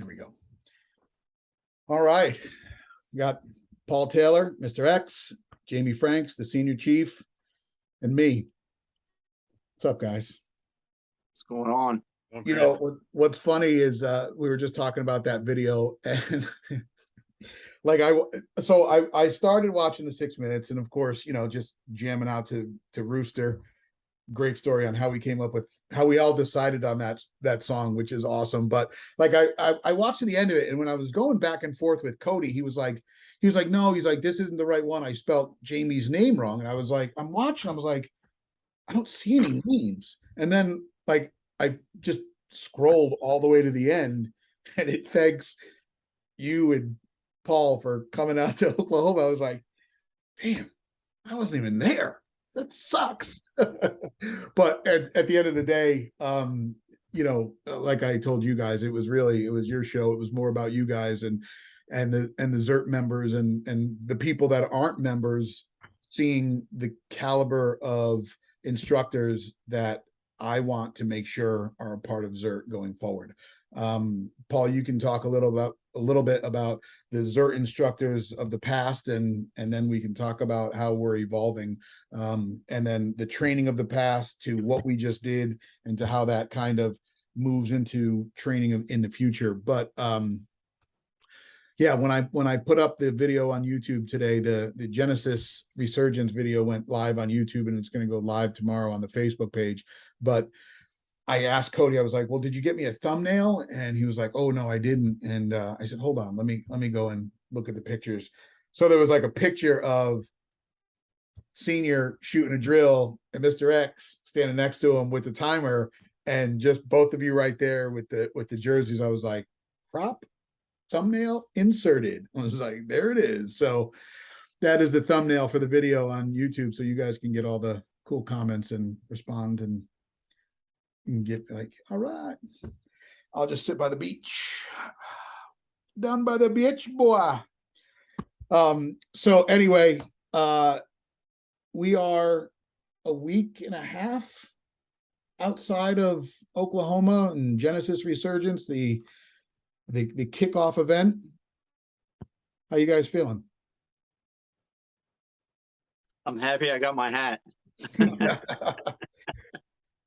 we go. All right. We got Paul Taylor, Mr. X, Jamie Franks, the senior chief, and me. What's up, guys? What's going on? You know, what's funny is we were just talking about that video, and like I started watching the 6 minutes, and of course, you know, just jamming out to Rooster. Great story on how we came up with how we all decided on that song, which is awesome. But like I watched to the end of it, and when I was going back and forth with Cody, he was like, no, he's like, this isn't the right one. I spelled Jamie's name wrong. And I was like, I'm watching, I was like, I don't see any names. And then like I just scrolled all the way to the end, and it thanks you and Paul for coming out to Oklahoma. I was like, damn, I wasn't even there. That sucks. But at the end of the day, you know, like I told you guys, it was your show. It was more about you guys and the ZERT members and the people that aren't members, seeing the caliber of instructors that I want to make sure are a part of ZERT going forward. Paul, you can talk a little bit about the ZERT instructors of the past, and then we can talk about how we're evolving, and then the training of the past to what we just did, and to how that kind of moves into training in the future. But yeah, when I put up the video on YouTube today, the Genesis Resurgence video went live on YouTube, and it's going to go live tomorrow on the Facebook page. But I asked Cody, I was like, well, did you get me a thumbnail? And he was like, oh, no, I didn't. And I said, hold on, let me go and look at the pictures. So there was like a picture of Senior shooting a drill and Mr. X standing next to him with the timer, and just both of you right there with the jerseys. I was like, prop thumbnail inserted. I was like, there it is. So that is the thumbnail for the video on YouTube. So you guys can get all the cool comments and respond, and get like, all right, I'll just sit by the beach, down by the beach, boy. So anyway, we are a week and a half outside of Oklahoma and Genesis Resurgence, the kickoff event. How you guys feeling? I'm happy I got my hat.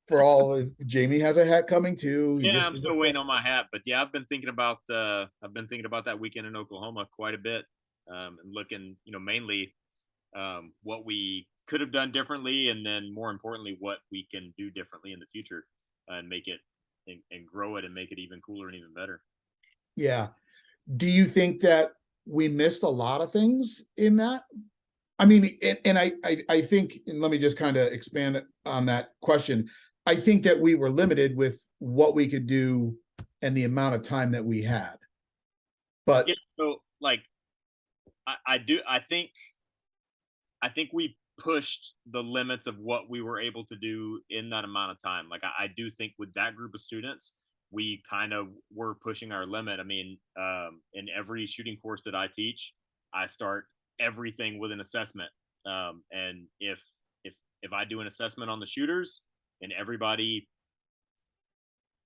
For all, Jamie has a hat coming too. Yeah, I'm still waiting on my hat, but yeah, I've been thinking about that weekend in Oklahoma quite a bit, and looking, you know, mainly what we could have done differently, and then more importantly, what we can do differently in the future, and make it and grow it and make it even cooler and even better. Yeah. Do you think that we missed a lot of things in that? I mean, and I think, and let me just kind of expand on that question. I think that we were limited with what we could do and the amount of time that we had. But yeah, so like I think we pushed the limits of what we were able to do in that amount of time. Like I do think with that group of students, we kind of were pushing our limit. I mean, in every shooting course that I teach, I start everything with an assessment. And if I do an assessment on the shooters and everybody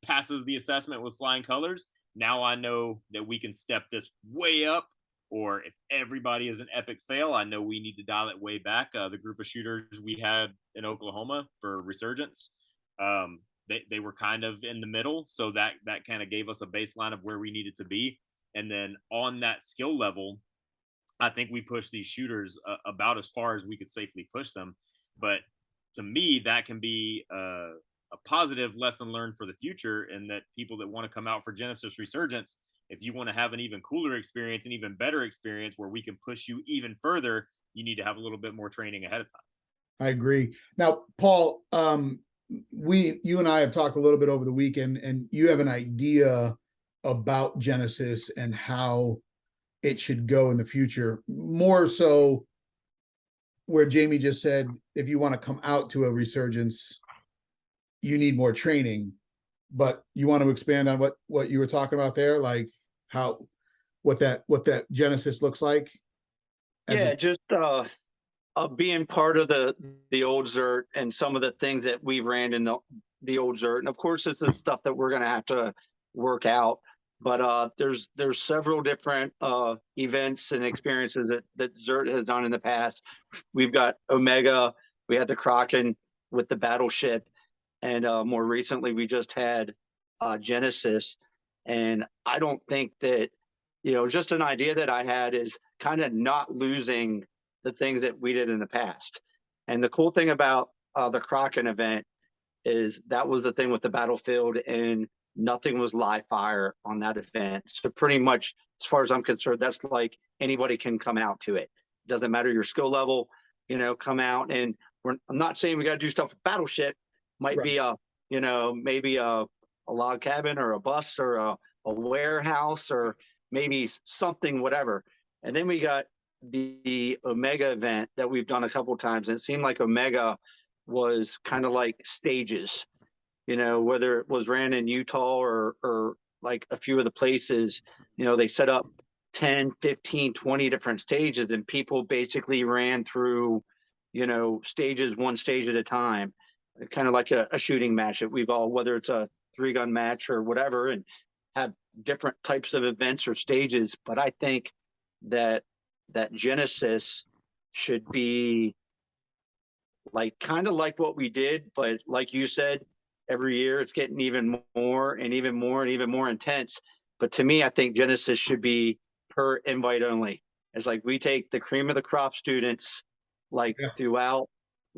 passes the assessment with flying colors, now I know that we can step this way up. Or if everybody is an epic fail, I know we need to dial it way back. The group of shooters we had in Oklahoma for Resurgence, they were kind of in the middle. So that kind of gave us a baseline of where we needed to be. And then on that skill level, I think we pushed these shooters about as far as we could safely push them. But to me, that can be a positive lesson learned for the future, and that people that want to come out for Genesis Resurgence, if you want to have an even cooler experience, an even better experience where we can push you even further, you need to have a little bit more training ahead of time. I agree. Now, Paul, you and I have talked a little bit over the weekend, and you have an idea about Genesis and how it should go in the future, more so where Jamie just said, if you want to come out to a Resurgence, you need more training. But you want to expand on what you were talking about there, like what that Genesis looks like? Yeah, just being part of the old ZERT and some of the things that we've ran in the old ZERT. And of course, this is stuff that we're going to have to work out. But there's several different events and experiences that ZERT has done in the past. We've got Omega, we had the Kraken with the battleship, and more recently we just had Genesis. And I don't think that, just an idea that I had is kind of not losing the things that we did in the past. And the cool thing about the Kraken event is that was the thing with the battlefield, and nothing was live fire on that event. So pretty much, as far as I'm concerned, that's like anybody can come out to it. Doesn't matter your skill level, come out. And I'm not saying we got to do stuff with battleship. Might be maybe a log cabin or a bus or a warehouse or maybe something, whatever. And then we got the Omega event that we've done a couple of times, and it seemed like Omega was kind of like stages, whether it was ran in Utah or like a few of the places, they set up 10, 15, 20 different stages, and people basically ran through, stages, one stage at a time, kind of like a shooting match that we've all, whether it's a 3-gun match or whatever, and have different types of events or stages. But I think that Genesis should be like kind of like what we did, but like you said, every year it's getting even more and even more and even more intense. But to me, I think Genesis should be per invite only. It's like we take the cream of the crop students like throughout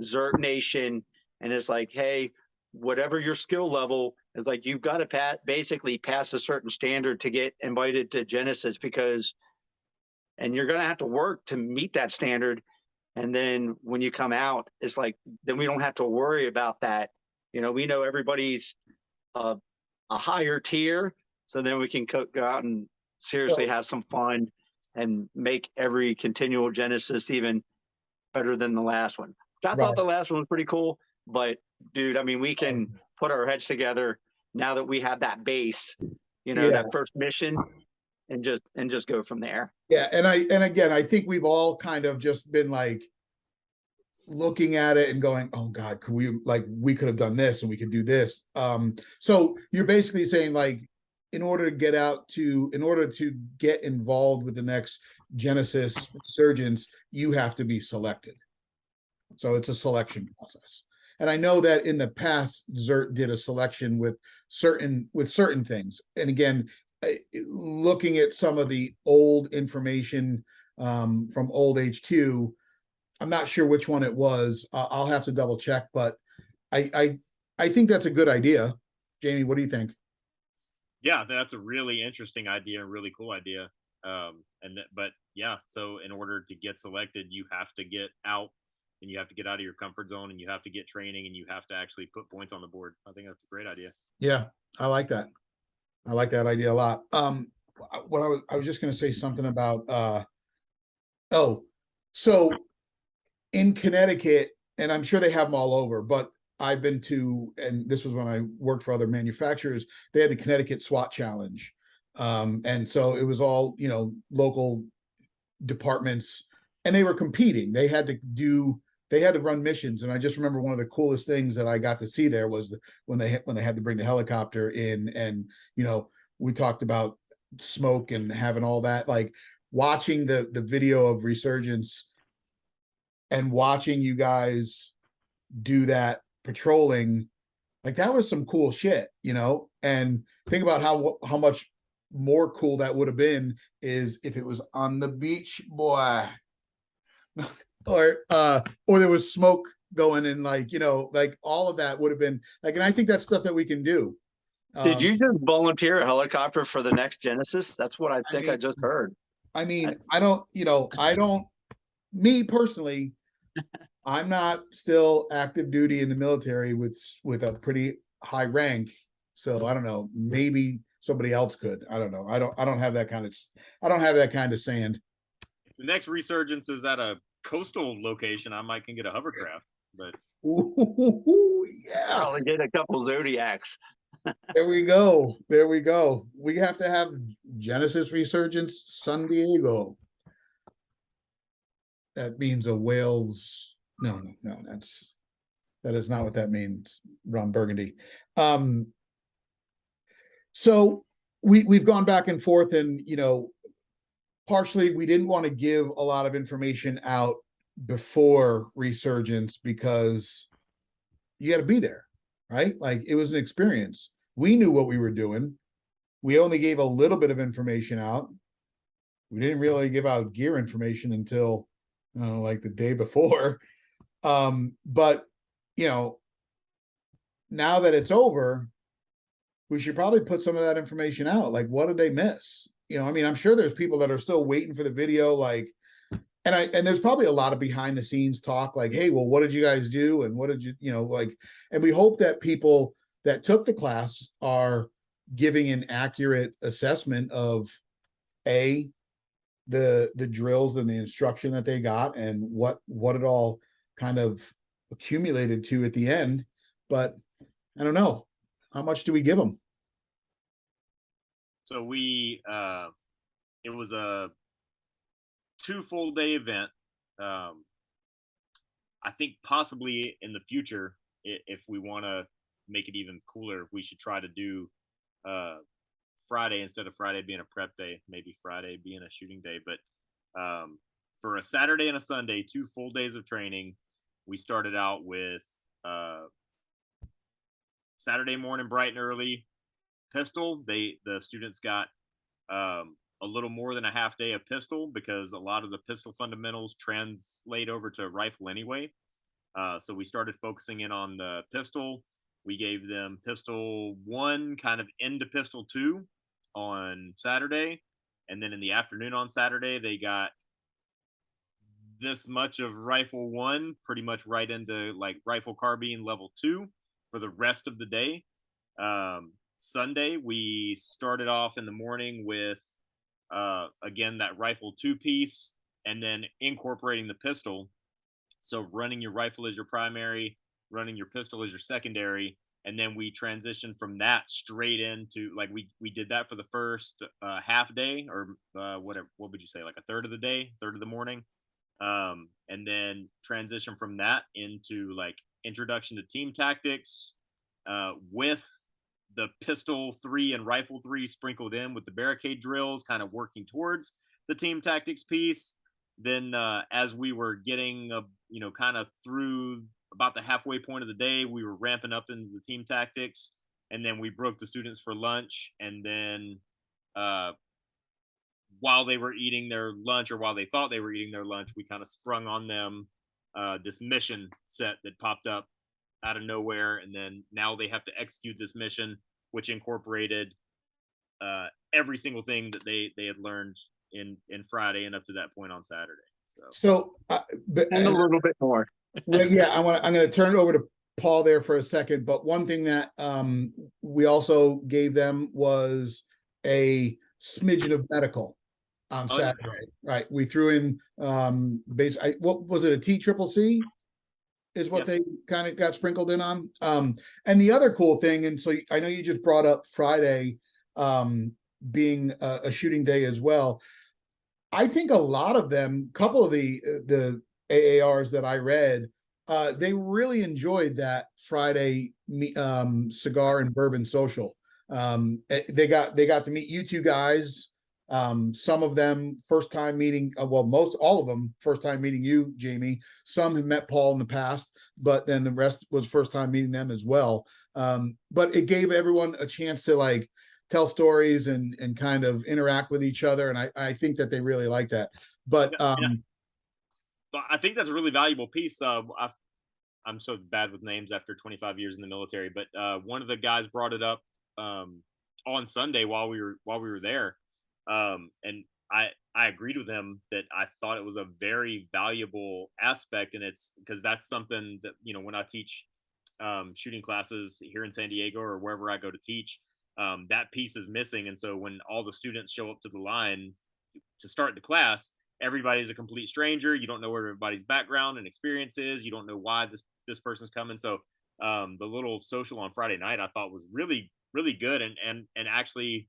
ZERT Nation, and it's like, hey, whatever your skill level is, like, you've got to basically pass a certain standard to get invited to Genesis, and you're going to have to work to meet that standard. And then when you come out, it's like, then we don't have to worry about that. We know everybody's a higher tier. So then we can go out and seriously have some fun and make every continual Genesis even better than the last one. I thought the last one was pretty cool, but dude, I mean, we can put our heads together now that we have that base, that first mission, and just go from there. Yeah. And again, I think we've all kind of just been like looking at it and going, oh God, we could have done this and we could do this. So you're basically saying, like, in order to get involved with the next Genesis Resurgence, you have to be selected. So it's a selection process. And I know that in the past, ZERT did a selection with certain things. And again, looking at some of the old information from old HQ, I'm not sure which one it was. I'll have to double check, but I think that's a good idea. Jamie, what do you think? Yeah, that's a really interesting idea, a really cool idea. But yeah, so in order to get selected, you have to get out, and you have to get out of your comfort zone, and you have to get training, and you have to actually put points on the board. I think that's a great idea. Yeah, I like that. I like that idea a lot. What I was just going to say something about, so in Connecticut, and I'm sure they have them all over, but I've been to, and this was when I worked for other manufacturers, they had the Connecticut SWAT Challenge. And so it was all, local departments, and they were competing. They had to run missions. And I just remember one of the coolest things that I got to see there was when they had to bring the helicopter in, and, we talked about smoke and having all that, like watching the video of Resurgence and watching you guys do that patrolling, like that was some cool shit, and think about how much more cool that would have been is if it was on the beach, boy, or there was smoke going, and like all of that would have been like, and I think that's stuff that we can do. Did you just volunteer a helicopter for the next Genesis? That's what I think I just heard. I mean, me personally, I'm not still active duty in the military with a pretty high rank. So I don't know, maybe somebody else could. I don't know. I don't have that kind of sand. The next Resurgence is at a coastal location. I might can get a hovercraft, but yeah, probably get a couple Zodiacs. There we go. We have to have Genesis Resurgence San Diego. That means a whales. No, that is not what that means, Ron Burgundy. So we've gone back and forth, and partially we didn't want to give a lot of information out before Resurgence because you got to be there, right? Like it was an experience. We knew what we were doing. We only gave a little bit of information out. We didn't really give out gear information until like the day before. But now that it's over, we should probably put some of that information out. Like, what did they miss? I mean, I'm sure there's people that are still waiting for the video, like, and there's probably a lot of behind the scenes talk, like, hey, well, what did you guys do? And what did like, and we hope that people that took the class are giving an accurate assessment of the drills and the instruction that they got and what it all kind of accumulated to at the end. But I don't know, how much do we give them? So it was a 2 full day event. I think possibly in the future, if we want to make it even cooler, we should try to do Friday instead of Friday being a prep day, maybe Friday being a shooting day. But for a Saturday and a Sunday, 2 full days of training, we started out with Saturday morning bright and early pistol. The students got a little more than a half day of pistol because a lot of the pistol fundamentals translate over to rifle anyway. So we started focusing in on the pistol. We gave them pistol 1 kind of into pistol 2 on Saturday. And then in the afternoon on Saturday, they got this much of rifle 1 pretty much right into like rifle carbine level 2 for the rest of the day. Sunday, we started off in the morning with, again, that rifle 2 piece and then incorporating the pistol. So running your rifle as your primary, running your pistol as your secondary. And then we transitioned from that straight into like, we did that for the first half day or whatever, what would you say? Like a third of the day, third of the morning. And then transition from that into like introduction to team tactics, with the pistol 3 and rifle 3 sprinkled in with the barricade drills, kind of working towards the team tactics piece. Then as we were getting kind of through about the halfway point of the day, we were ramping up into the team tactics, and then we broke the students for lunch. And then while they were eating their lunch, or while they thought they were eating their lunch, we kind of sprung on them this mission set that popped up out of nowhere. And then now they have to execute this mission, which incorporated every single thing that they had learned in Friday and up to that point on Saturday. So and a little bit more. Well, yeah, I'm going to turn it over to Paul there for a second. But one thing that we also gave them was a smidgen of medical on Saturday. Right. We threw in what was it, a TCCC is what they kind of got sprinkled in on. And the other cool thing, and so I know you just brought up Friday being a shooting day as well. I think a lot of them, couple of the AARs that I read, they really enjoyed that Friday cigar and bourbon social. They got to meet you two guys. Some of them first time meeting, all of them first time meeting you, Jamie. Some had met Paul in the past, but then the rest was first time meeting them as well. But it gave everyone a chance to like tell stories and kind of interact with each other. And I think that they really like that. But I think that's a really valuable piece. I'm so bad with names after 25 years in the military, but one of the guys brought it up on Sunday while we were there, and I agreed with him that I thought it was a very valuable aspect, and it's because that's something that when I teach shooting classes here in San Diego or wherever I go to teach, that piece is missing, and so when all the students show up to the line to start the class, everybody's a complete stranger. You don't know where everybody's background and experience is. You don't know why this person's coming. So the little social on Friday night I thought was really, really good and actually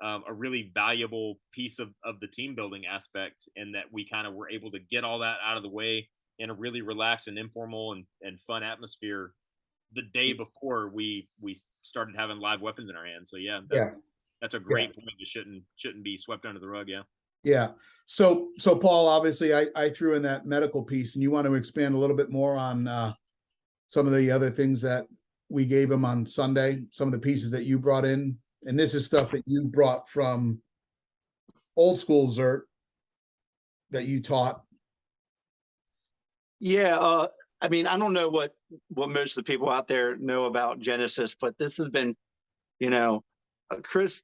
a really valuable piece of the team building aspect, in that we kind of were able to get all that out of the way in a really relaxed and informal and fun atmosphere the day before we started having live weapons in our hands. So that's That's a great point. It shouldn't be swept under the rug. Yeah. Yeah. So Paul, obviously I threw in that medical piece, and you want to expand a little bit more on some of the other things that we gave him on Sunday, some of the pieces that you brought in. And this is stuff that you brought from old school ZERT that you taught. Yeah, I mean, I don't know what most of the people out there know about Genesis, but this has been, Chris,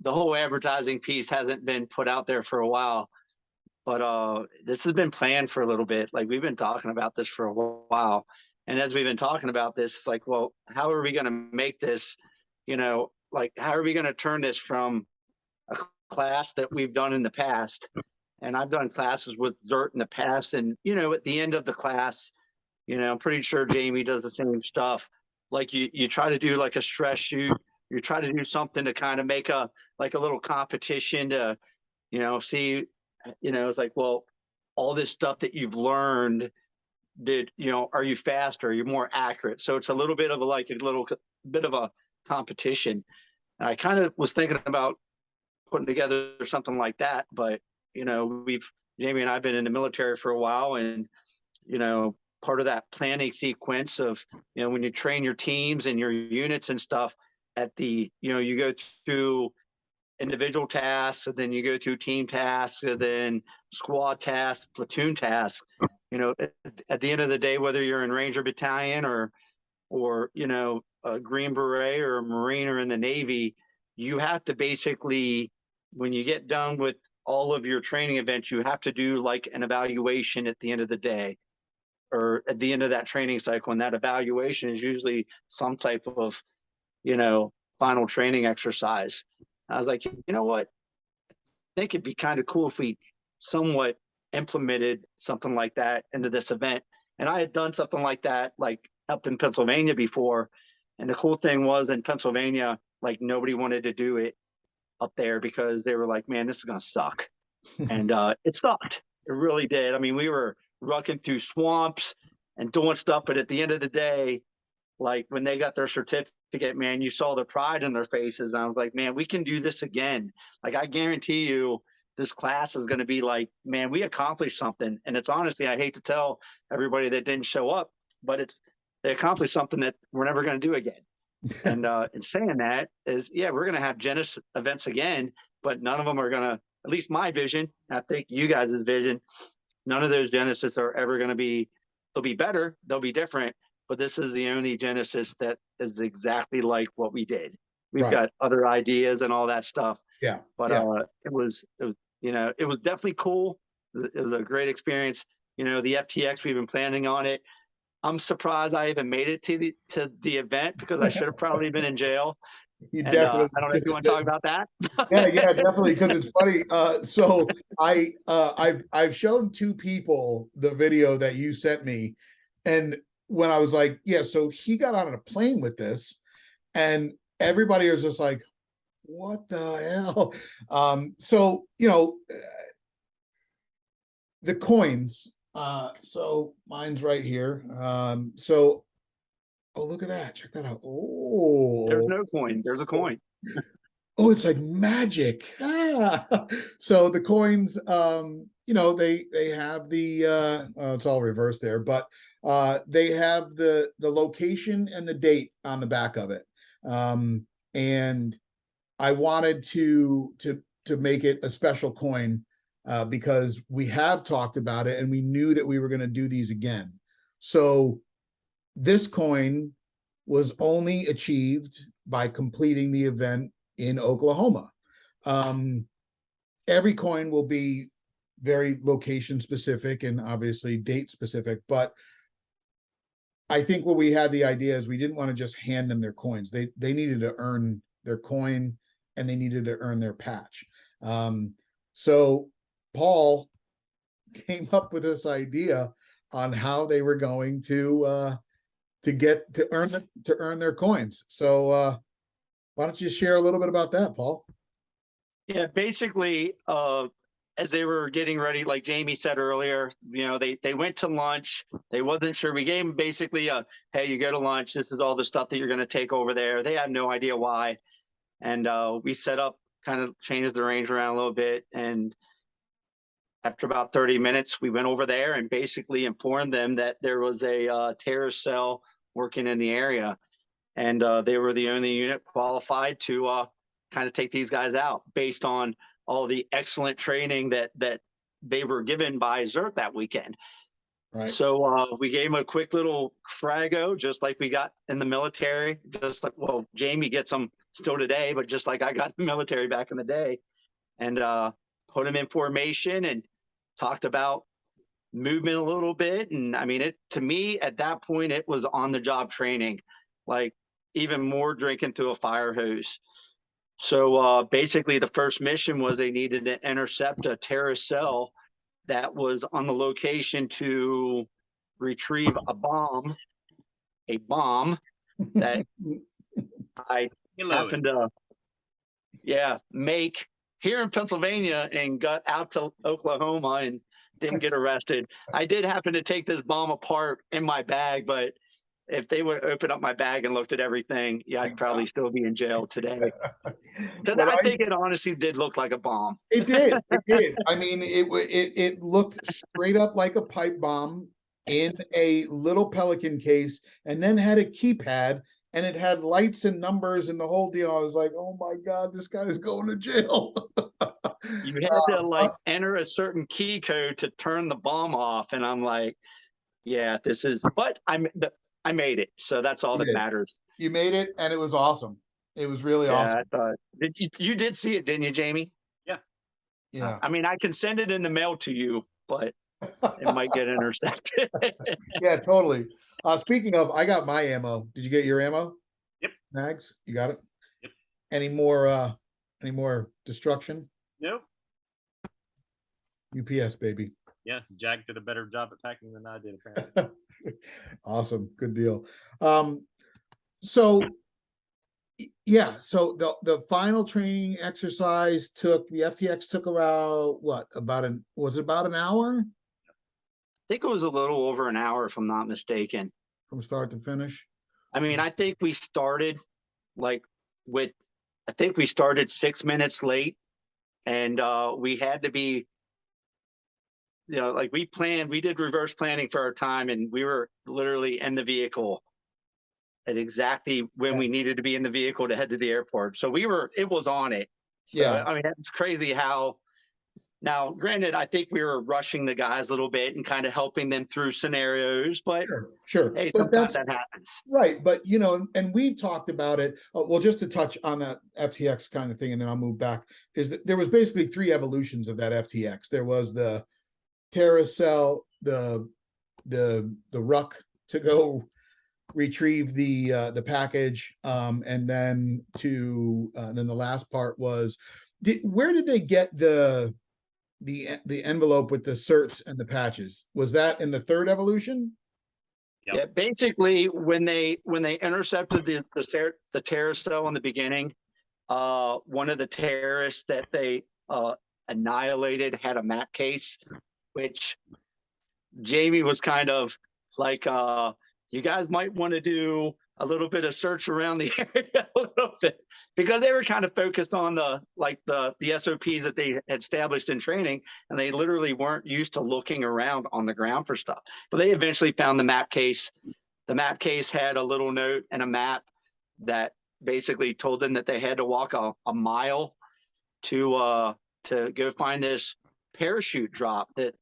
the whole advertising piece hasn't been put out there for a while, but this has been planned for a little bit. Like, we've been talking about this for a while. And as we've been talking about this, it's like, well, how are we going to make this, like, how are we going to turn this from a class that we've done in the past? And I've done classes with ZERT in the past. And, at the end of the class, I'm pretty sure Jamie does the same stuff. Like, you try to do like a stress shoot. You try to do something to kind of make a little competition to, see, it's like, well, all this stuff that you've learned, are you faster? Are you more accurate? So it's a little bit of a competition. And I kind of was thinking about putting together something like that, but Jamie and I've been in the military for a while, and part of that planning sequence of when you train your teams and your units and stuff, at the you go through individual tasks, and then you go through team tasks, and then squad tasks, platoon tasks. At the end of the day, whether you're in Ranger Battalion or a Green Beret or a Marine or in the Navy, you have to basically, when you get done with all of your training events, you have to do like an evaluation at the end of the day, or at the end of that training cycle. And that evaluation is usually some type of, final training exercise. I was like, you know what? I think it'd be kind of cool if we somewhat implemented something like that into this event. And I had done something like that, like up in Pennsylvania before. And the cool thing was, in Pennsylvania, like, nobody wanted to do it up there because they were like, man, this is going to suck. And it sucked. It really did. I mean, we were rucking through swamps and doing stuff, but at the end of the day, like, when they got their certificate, man, you saw the pride in their faces. I was like, man, we can do this again. Like, I guarantee you this class is going to be like, man, we accomplished something. And it's honestly, I hate to tell everybody that didn't show up, but they accomplished something that we're never going to do again. And in saying that is, yeah, we're going to have Genesis events again, but none of them are going to, at least my vision, I think you guys' vision, none of those Genesis are ever going to be, they'll be better, they'll be different, but this is the only Genesis that is exactly like what we did. We've got other ideas and all that stuff. Yeah. But it was definitely cool. It was a great experience. The FTX, we've been planning on it. I'm surprised I even made it to the event, because I should have probably been in jail. You And, definitely. I don't know if you want to talk about that. Yeah, definitely, because it's funny. So I've shown two people the video that you sent me, and when I was like, yeah, so he got on a plane with this, and everybody was just like, what the hell? So the coins. So mine's right here. So, oh, look at that! Check that out. Oh, There's no coin. There's a coin. Oh, it's like magic. So the coins, they have the it's all reversed there, but they have the location and the date on the back of it. And I wanted to make it a special coin because we have talked about it and we knew that we were going to do these again. So this coin was only achieved by completing the event in Oklahoma. Every coin will be very location specific and obviously date specific, but I think what we had the idea is we didn't want to just hand them their coins. They needed to earn their coin and they needed to earn their patch. So Paul came up with this idea on how they were going to earn their coins. So why don't you share a little bit about that, Paul? Yeah, basically, as they were getting ready, like Jamie said earlier, they went to lunch. They wasn't sure. We gave them basically hey, you go to lunch. This is all the stuff that you're going to take over there. They had no idea why. and we set up, kind of changed the range around a little bit, and after about 30 minutes, we went over there and basically informed them that there was a terrorist cell working in the area, and they were the only unit qualified to kind of take these guys out based on all the excellent training that they were given by ZERT that weekend. Right. So we gave them a quick little frago, just like we got in the military, just like, well, Jamie gets them still today, but just like I got in the military back in the day, and put them in formation and talked about movement a little bit. And I mean, to me, at that point, it was on the job training, like even more drinking through a fire hose. So basically the first mission was they needed to intercept a terrorist cell that was on the location to retrieve a bomb that I happened to, make here in Pennsylvania and got out to Oklahoma and didn't get arrested. I did happen to take this bomb apart in my bag, but if they would open up my bag and looked at everything, I'd probably still be in jail today. Because I think it honestly did look like a bomb. It did. It did. I mean, it looked straight up like a pipe bomb in a little Pelican case, and then had a keypad, and it had lights and numbers and the whole deal. I was like, oh my God, this guy is going to jail. You had to enter a certain key code to turn the bomb off. And I'm like, yeah, this is, but I made it. So that's all that matters. You made it, and it was awesome. It was really awesome. I thought, you did see it, didn't you, Jamie? Yeah. Yeah. I mean, I can send it in the mail to you, but it might get intercepted. Yeah, totally. Speaking of, I got my ammo. Did you get your ammo? Yep. Mags, you got it? Yep. Any more destruction? Nope. UPS, baby. Yeah, Jack did a better job at packing than I did, apparently. Awesome. Good deal. So yeah, so the final training exercise took, the FTX took around was it about an hour? I think it was a little over an hour, if I'm not mistaken. From start to finish? I mean, I think we started I think we started 6 minutes late, and we had to be, we did reverse planning for our time, and we were literally in the vehicle at exactly when we needed to be in the vehicle to head to the airport. So it was on it. So, Yeah. I mean, it's crazy how, now granted, I think we were rushing the guys a little bit and kind of helping them through scenarios, but Sure. hey, But sometimes that happens. Right. But, and we've talked about it. Well, just to touch on that FTX kind of thing, and then I'll move back, is that there was basically 3 evolutions of that FTX. There was the terrorist cell, the ruck to go retrieve the package, and then then the last part was, where did they get the envelope with the certs and the patches? Was that in the 3rd evolution? Yep. Yeah, basically when they intercepted the terrorist cell in the beginning, one of the terrorists that they annihilated had a map case, which Jamie was kind of like, you guys might want to do a little bit of search around the area a little bit, because they were kind of focused on the SOPs that they had established in training, and they literally weren't used to looking around on the ground for stuff. But they eventually found the map case. The map case had a little note and a map that basically told them that they had to walk a mile to go find this parachute drop that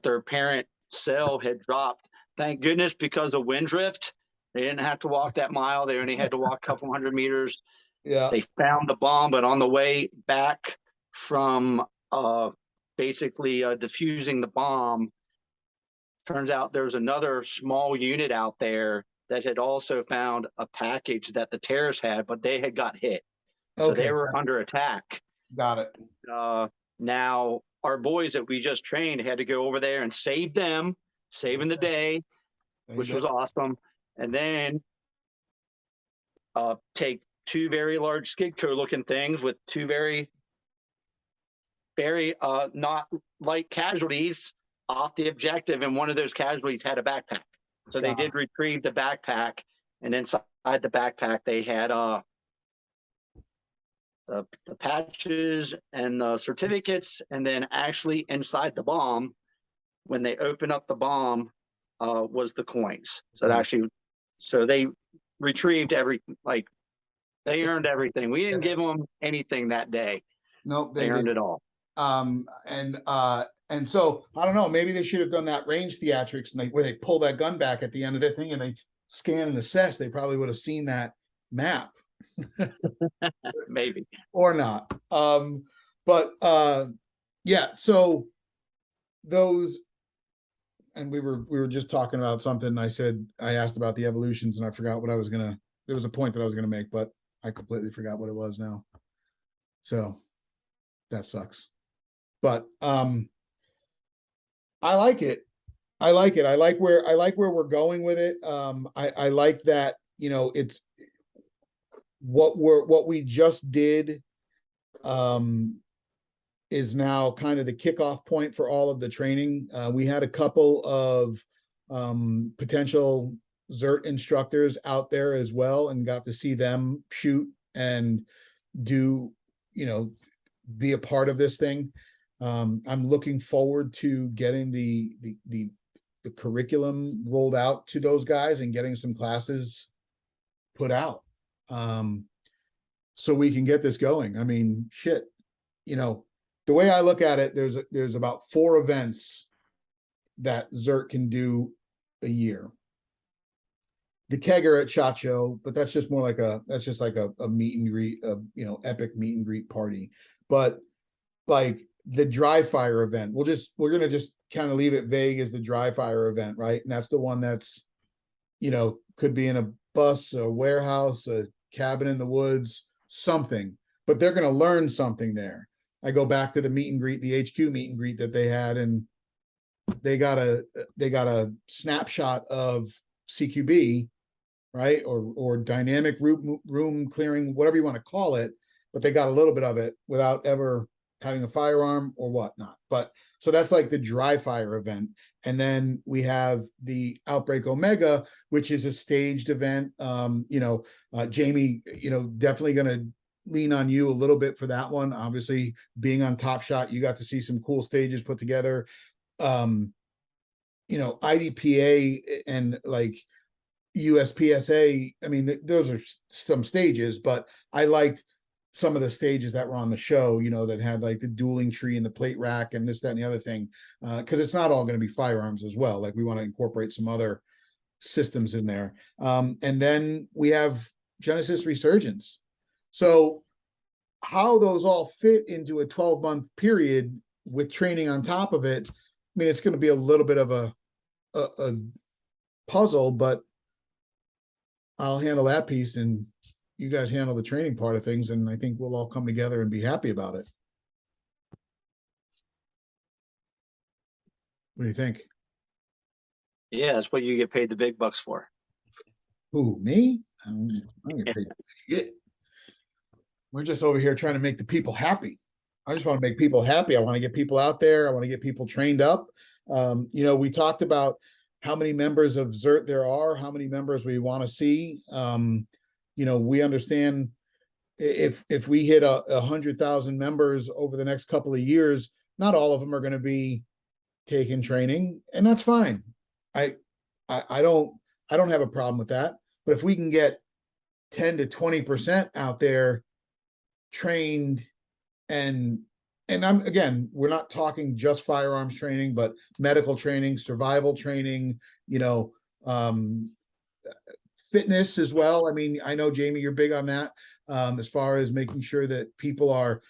their parent cell had dropped. Thank goodness, because of wind drift, they didn't have to walk that mile. They only had to walk a couple hundred meters. Yeah. They found the bomb, but on the way back from basically defusing the bomb, turns out there's another small unit out there that had also found a package that the terrorists had, but they had got hit. So Okay. they were under attack. Got it. Now, our boys that we just trained had to go over there and save them, saving the day, which was awesome. And then take 2 very large skid tow looking things with 2 very, very not light casualties off the objective. And one of those casualties had a backpack. So they did retrieve the backpack, and inside the backpack they had the patches and the certificates, and then actually inside the bomb, when they open up the bomb, was the coins. So it actually, so they retrieved everything, like they earned everything. We didn't give them anything that day. Nope, They earned it all. And so I don't know, maybe they should have done that range theatrics and where they pull that gun back at the end of the thing and they scan and assess. They probably would have seen that map. Maybe. Or not. Yeah, so those, and we were just talking about something. I asked about the evolutions and I forgot what I was gonna, there was a point that I was gonna make, but I completely forgot what it was now. So that sucks. But I like it. I like it. I like where we're going with it. I like that, you know, it's what we just did is now kind of the kickoff point for all of the training. We had a couple of potential ZERT instructors out there as well and got to see them shoot and do, you know, be a part of this thing. I'm looking forward to getting the curriculum rolled out to those guys and getting some classes put out. So we can get this going. I mean, shit, you know, the way I look at it, there's about 4 events that ZERT can do a year. The kegger at SHOT Show, but that's just more like a meet and greet, you know, epic meet and greet party. But like the dry fire event, we're gonna just kind of leave it vague as the dry fire event, right? And that's the one that's, you know, could be in a bus, a warehouse, a cabin in the woods, something, but they're gonna learn something there. I go back to the meet and greet, the HQ meet and greet that they had, and they got a snapshot of CQB, right? Or dynamic room clearing, whatever you want to call it, but they got a little bit of it without ever having a firearm or whatnot. But so that's like the dry fire event. And then we have the Outbreak Omega, which is a staged event. You know, Jamie, you know, definitely going to lean on you a little bit for that one. Obviously, being on Top Shot, you got to see some cool stages put together. You know, IDPA and like USPSA, I mean, those are some stages, but I liked some of the stages that were on the show, you know, that had like the dueling tree and the plate rack and this, that, and the other thing, because it's not all going to be firearms as well. Like we want to incorporate some other systems in there. And then we have Genesis Resurgence. So how those all fit into a 12-month period with training on top of it, I mean, it's going to be a little bit of a puzzle, but I'll handle that piece and you guys handle the training part of things, and I think we'll all come together and be happy about it. What do you think? Yeah, that's what you get paid the big bucks for. Who, me? I don't get paid shit. We're just over here trying to make the people happy. I just want to make people happy. I want to get people out there. I want to get people trained up. You know, we talked about how many members of ZERT there are, how many members we want to see. You know, we understand if we hit 100,000 members over the next couple of years, not all of them are going to be taking training, and that's fine. I don't have a problem with that. But if we can get 10 to 20% out there trained, and we're not talking just firearms training, but medical training, survival training, you know, fitness as well. I mean, I know, Jamie, you're big on that, as far as making sure that people are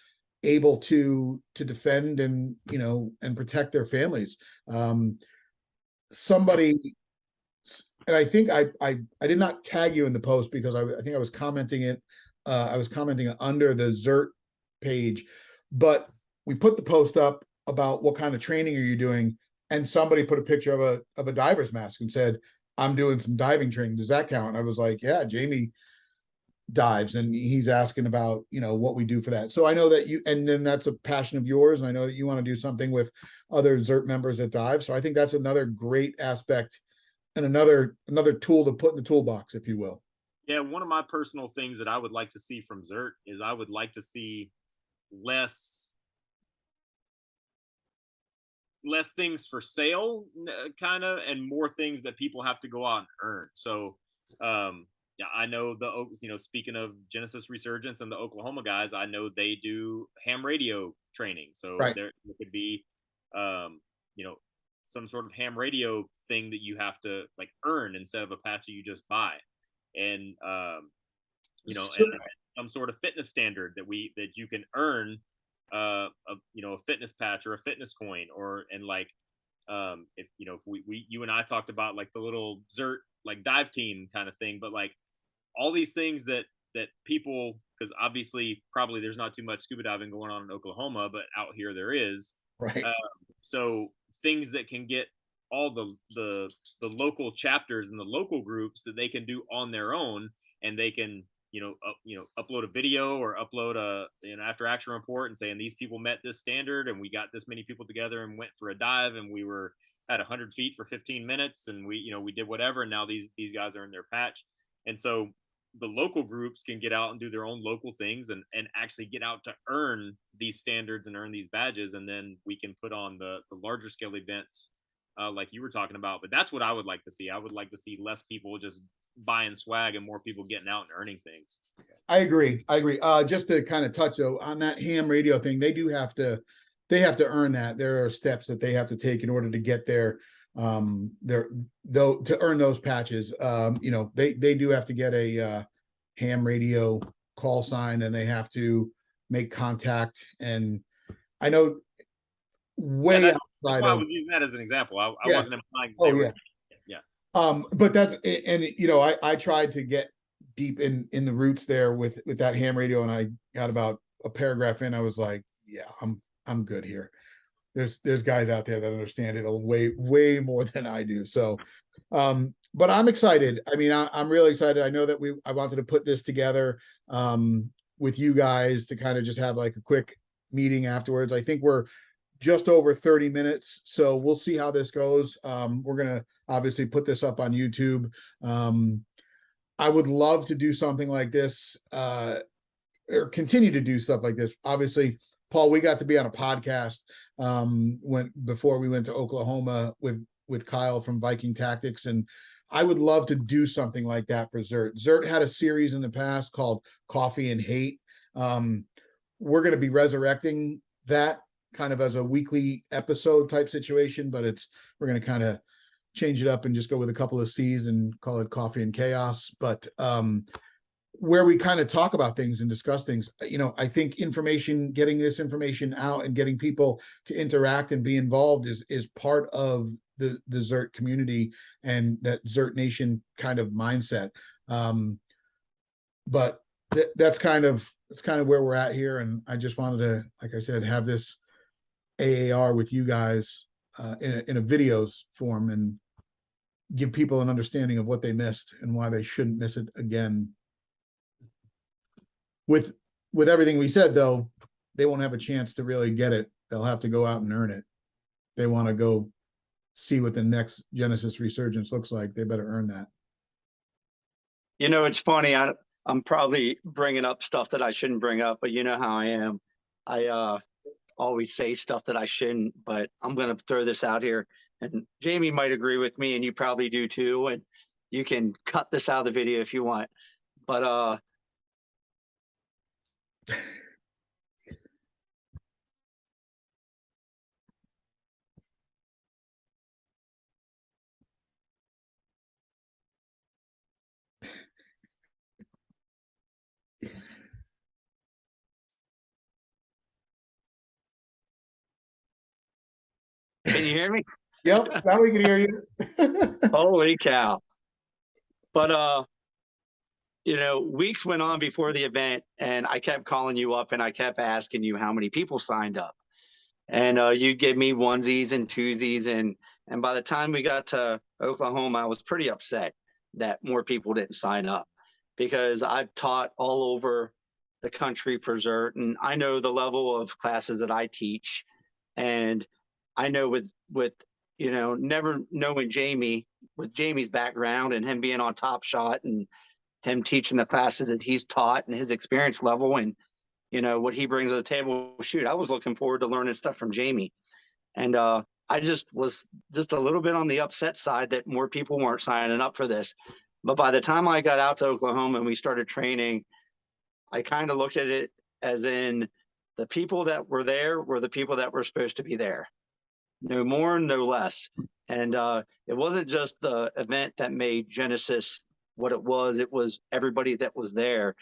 able to defend and, you know, and protect their families. Somebody, and I think I did not tag you in the post because I think I was commenting it. I was commenting under the ZERT page, but we put the post up about what kind of training are you doing, and somebody put a picture of a diver's mask and said, I'm doing some diving training. Does that count? And I was like, yeah, Jamie dives, and he's asking about, you know, what we do for that. So I know that you, and then that's a passion of yours, and I know that you want to do something with other ZERT members that dive. So I think that's another great aspect and another tool to put in the toolbox, if you will. Yeah, one of my personal things that I would like to see from ZERT is I would like to see less things for sale, kind of, and more things that people have to go out and earn. So, yeah, I know speaking of Genesis Resurgence and the Oklahoma guys, I know they do ham radio training. So Right. there could be, um, you know, some sort of ham radio thing that you have to like earn instead of a patch that you just buy, and So- and some sort of fitness standard that you can earn a fitness patch or a fitness coin, or and like if if we you and I talked about like the little ZERT like dive team kind of thing, but like all these things that people, because obviously probably there's not too much scuba diving going on in Oklahoma, but out here there is. right. So things that can get all the local chapters and the local groups that they can do on their own, and they can upload a video or upload an after action report and saying these people met this standard and we got this many people together and went for a dive and we were at 100 feet for 15 minutes and we did whatever, and now these guys are in their patch. And so the local groups can get out and do their own local things and actually get out to earn these standards and earn these badges, and then we can put on the larger scale events like you were talking about. But that's what I would like to see. I would like to see less people just buying swag and more people getting out and earning things. I agree. Just to kind of touch though on that ham radio thing, they have to earn that. There are steps that they have to take in order to get their though to earn those patches. They do have to get a ham radio call sign, and they have to make contact. And I know way That's outside why I of was using that as an example. I Yeah. wasn't implying Oh, they were. yeah. Yeah. But that's, and I tried to get deep in the roots there with that ham radio, and I got about a paragraph in. I was like, yeah, I'm good here. There's guys out there that understand it way more than I do. So, but I'm excited. I mean, I'm really excited. I know that I wanted to put this together with you guys to kind of just have like a quick meeting afterwards. I think we're just over 30 minutes, so we'll see how this goes. We're gonna obviously put this up on YouTube. I would love to do something like this, or continue to do stuff like this. Obviously, Paul, we got to be on a podcast before we went to Oklahoma with Kyle from Viking Tactics, and I would love to do something like that for ZERT. ZERT had a series in the past called Coffee and Hate. We're going to be resurrecting that kind of as a weekly episode type situation, but we're going to kind of change it up and just go with a couple of C's and call it Coffee and Chaos. But where we kind of talk about things and discuss things, I think getting this information out and getting people to interact and be involved is part of the ZERT community and that ZERT Nation kind of mindset. But that's kind of where we're at here. And I just wanted to, like I said, have this AAR with you guys in a videos form and give people an understanding of what they missed and why they shouldn't miss it again. With everything we said, though, they won't have a chance to really get it. They'll have to go out and earn it. They want to go see what the next Genesis Resurgence looks like. They better earn that. It's funny. I'm probably bringing up stuff that I shouldn't bring up, but you know how I am. I always say stuff that I shouldn't, but I'm going to throw this out here. And Jamie might agree with me, and you probably do too. And you can cut this out of the video if you want. But can you hear me? Yep, now we can hear you. Holy cow. But weeks went on before the event, and I kept calling you up and I kept asking you how many people signed up. And you give me onesies and twosies, and by the time we got to Oklahoma, I was pretty upset that more people didn't sign up, because I've taught all over the country for ZERT, and I know the level of classes that I teach, and I know with never knowing Jamie, with Jamie's background and him being on Top Shot and him teaching the classes that he's taught and his experience level and, you know, what he brings to the table. Shoot, I was looking forward to learning stuff from Jamie. And I just was just a little bit on the upset side that more people weren't signing up for this. But by the time I got out to Oklahoma and we started training, I kind of looked at it as in the people that were there were the people that were supposed to be there. No more, no less. And it wasn't just the event that made Genesis what it was everybody that was there.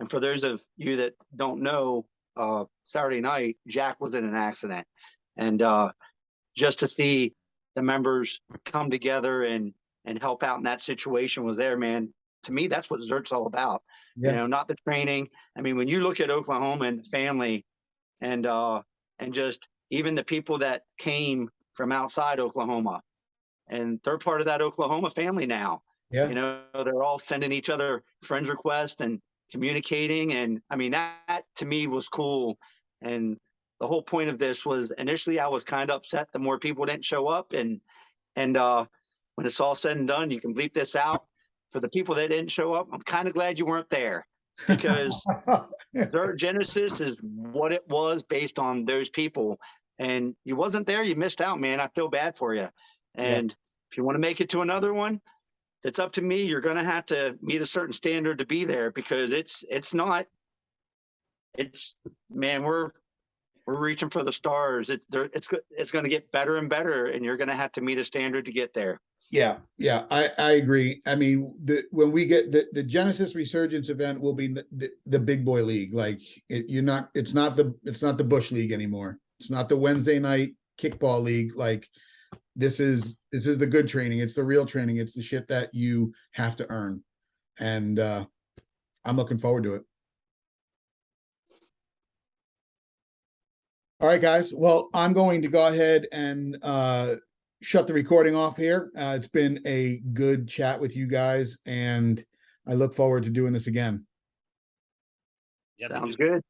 And for those of you that don't know, Saturday night, Jack was in an accident. And just to see the members come together and help out in that situation was there, man. To me, that's what ZERT's all about. Yeah. You know, not the training. I mean, when you look at Oklahoma and the family and just even the people that came from outside Oklahoma, and they're part of that Oklahoma family now. Yeah. You know, they're all sending each other friends requests and communicating. And I mean, that to me was cool. And the whole point of this was initially I was kind of upset the more people didn't show up. And when it's all said and done, you can bleep this out. For the people that didn't show up, I'm kind of glad you weren't there, because ZERT Genesis is what it was based on those people. And you wasn't there, you missed out, man. I feel bad for you. And if you want to make it to another one, it's up to me. You're going to have to meet a certain standard to be there, because man, we're reaching for the stars. It's going to get better and better, and you're going to have to meet a standard to get there. Yeah, I agree. I mean, when we get the Genesis Resurgence event will be the big boy league. Like it's not the Bush League anymore. It's not the Wednesday night kickball league. Like this is the good training. It's the real training. It's the shit that you have to earn. And I'm looking forward to it. All right, guys. Well, I'm going to go ahead and shut the recording off here. It's been a good chat with you guys, and I look forward to doing this again. Sounds good.